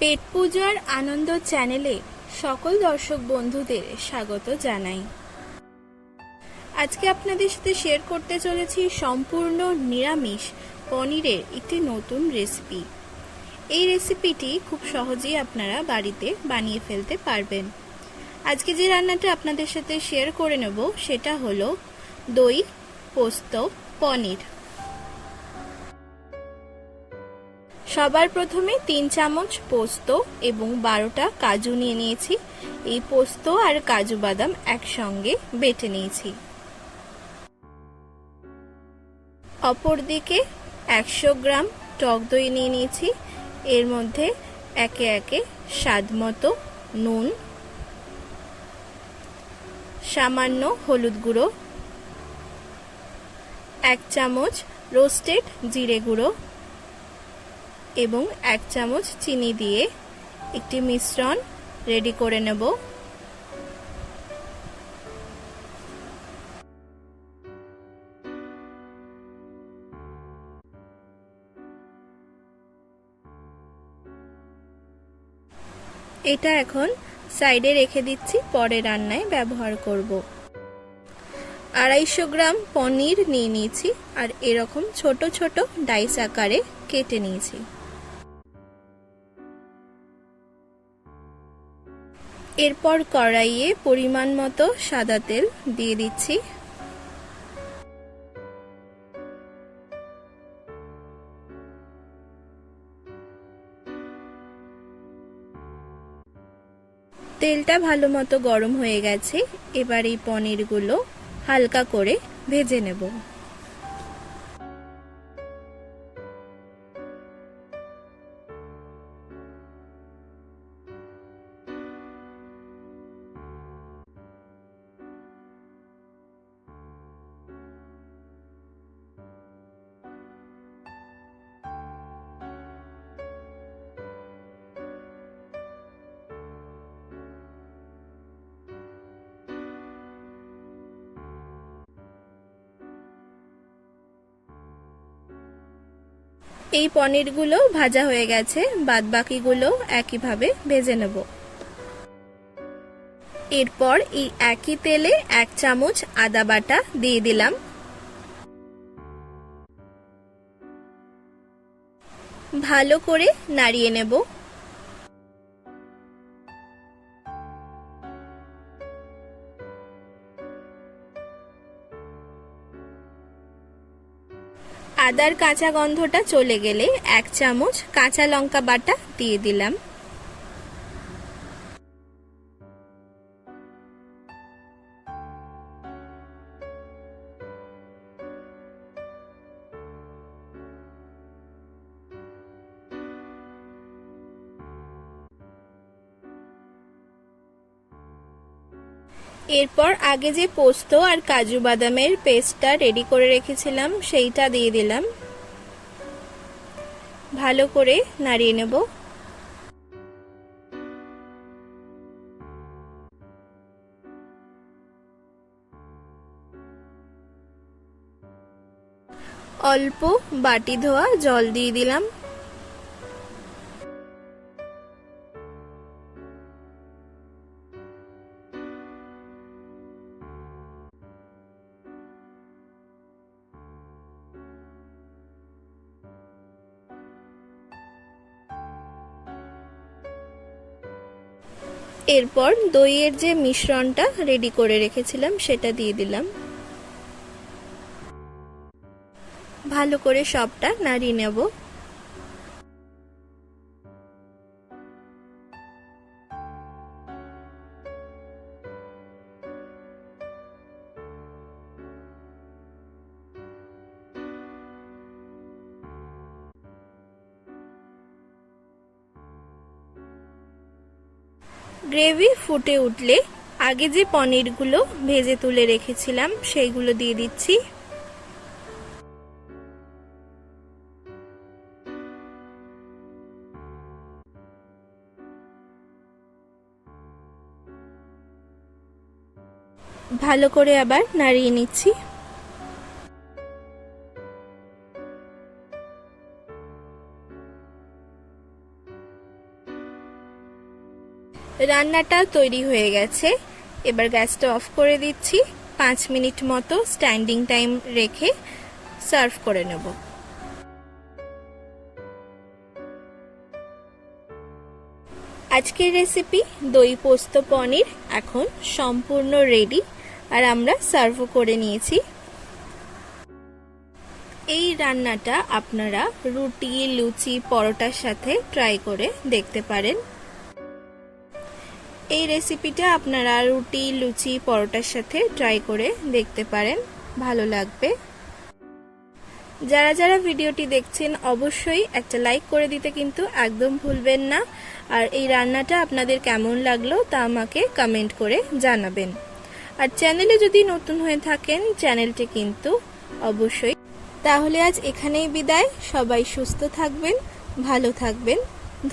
পেট পূজার আনন্দ চ্যানেলে সকল দর্শক বন্ধুদের স্বাগত জানাই। আজকে আপনাদের সাথে শেয়ার করতে চলেছি সম্পূর্ণ নিরামিষ পনিরের একটি নতুন রেসিপি। এই রেসিপিটি খুব সহজেই আপনারা বাড়িতে বানিয়ে ফেলতে পারবেন। আজকে যে রান্নাটা আপনাদের সাথে শেয়ার করে নেব সেটা হলো দই পোস্ত পনির। সবার প্রথমে 3 চামচ পোস্ত এবং 12টা কাজু নিয়ে নিয়েছি। এই পোস্ত আর কাজু বাদাম একসঙ্গে বেটে নিয়েছি। অপরদিকে 100 গ্রাম টক দই নিয়ে নিয়েছি। এর মধ্যে একে একে স্বাদমতো নুন, সামান্য হলুদ গুঁড়ো, 1 চামচ রোস্টেড জিরে গুঁড়ো এবং 1 চামচ চিনি দিয়ে একটি মিশ্রণ রেডি করে নেব। এটা এখন সাইডে রেখে দিচ্ছি, পরে রান্নায় ব্যবহার করব। 250 গ্রাম পনির নিয়ে নিয়েছি আর এরকম ছোট ছোট ডাইস আকারে কেটে নিয়েছি। এরপর কড়াইয়ে পরিমাণ মতো সাদা তেল দিয়ে দিচ্ছি। তেলটা ভালো মতো গরম হয়ে গেছে। এবার এই পনিরগুলো হালকা করে ভেজে নেব। এই পনিরগুলো ভাজা হয়ে গেছে, বাদ বাকিগুলো একইভাবে ভেজে নেব। এরপর এই একই তেলে 1 চামচ আদা বাটা দিয়ে দিলাম। ভালো করে নাড়িয়ে নেব। আদার কাঁচা গন্ধটা চলে গেলে 1 চামচ কাঁচা লঙ্কা বাটা দিয়ে দিলাম। এরপর আগে যে পোস্ত আর কাজু বাদামের পেস্টটা রেডি করে রেখেছিলাম সেইটা দিয়ে দিলাম। ভালো করে নাড়িয়ে নেব। অল্প বাটি ধোয়া জল দিয়ে দিলাম। এরপর দইয়ের যে মিশ্রণটা রেডি করে রেখেছিলাম সেটা দিয়ে দিলাম। ভালো করে সবটা নাড়িয়ে নেব। গ্রেভি ফুটে উঠলে আগে যে পনিরগুলো ভেজে তুলে রেখেছিলাম সেইগুলো দিয়ে দিচ্ছি। ভালো করে আবার নাড়িয়ে নিচ্ছি। রান্নাটা তৈরি হয়ে গেছে। এবার গ্যাসটা অফ করে দিচ্ছি। 5 মিনিট মতো স্ট্যান্ডিং টাইম রেখে সার্ভ করে নেব। আজকের রেসিপি দই পোস্ত পনির এখন সম্পূর্ণ রেডি, আর আমরা সার্ভও করে নিয়েছি। এই রান্নাটা আপনারা রুটি, লুচি, পরোটার সাথে ট্রাই করে দেখতে পারেন। এই রেসিপিটা আপনারা রুটি, লুচি, পরোটার সাথে ট্রাই করে দেখতে পারেন, ভালো লাগবে। যারা যারা ভিডিওটি দেখছেন অবশ্যই একটা লাইক করে দিতে কিন্তু একদম ভুলবেন না। আর এই রান্নাটা আপনাদের কেমন লাগলো তা আমাকে কমেন্ট করে জানাবেন। আর চ্যানেলে যদি নতুন হয়ে থাকেন চ্যানেলটি কিন্তু অবশ্যই। তাহলে আজ এখানেই বিদায়। সবাই সুস্থ থাকবেন, ভালো থাকবেন।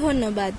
ধন্যবাদ।